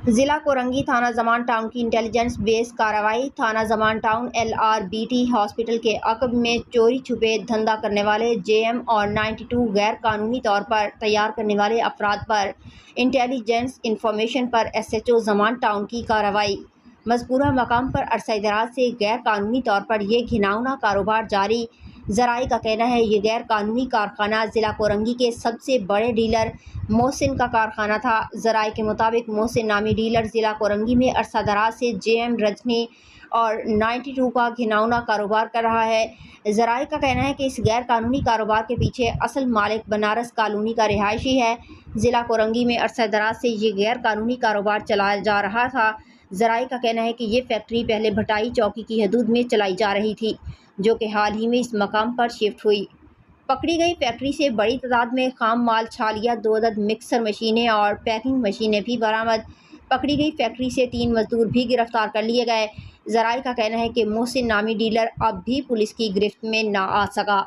ضلع کورنگی تھانہ زمان ٹاؤن کی انٹیلیجنس بیس کارروائی۔ تھانہ زمان ٹاؤن LRBT ہاسپٹل کے عقب میں چوری چھپے دھندا کرنے والے JM اور 92 غیر قانونی طور پر تیار کرنے والے افراد پر انٹیلیجنس انفارمیشن پر SHO زمان ٹاؤن کی کارروائی۔ مذکورہ مقام پر عرصہ دراز سے غیر قانونی طور پر یہ گھناؤنا کاروبار جاری۔ ذرائع کا کہنا ہے یہ غیر قانونی کارخانہ ضلع کورنگی کے سب سے بڑے ڈیلر محسن کا کارخانہ تھا۔ ذرائع کے مطابق محسن نامی ڈیلر ضلع کورنگی میں عرصہ دراز سے JM رجنی اور 92 کا گھناؤنا کاروبار کر رہا ہے۔ ذرائع کا کہنا ہے کہ اس غیر قانونی کاروبار کے پیچھے اصل مالک بنارس کالونی کا رہائشی ہے۔ ضلع کورنگی میں عرصہ دراز سے یہ غیر قانونی کاروبار چلایا جا رہا تھا۔ ذرائع کا کہنا ہے کہ یہ فیکٹری پہلے بھٹائی چوکی کی حدود میں چلائی جا رہی تھی، جو کہ حال ہی میں اس مقام پر شفٹ ہوئی۔ پکڑی گئی فیکٹری سے بڑی تعداد میں خام مال چھالیاں، 2 عدد مکسر مشینیں اور پیکنگ مشینیں بھی برآمد۔ پکڑی گئی فیکٹری سے 3 مزدور بھی گرفتار کر لیے گئے۔ ذرائع کا کہنا ہے کہ محسن نامی ڈیلر اب بھی پولیس کی گرفت میں نہ آ سکا۔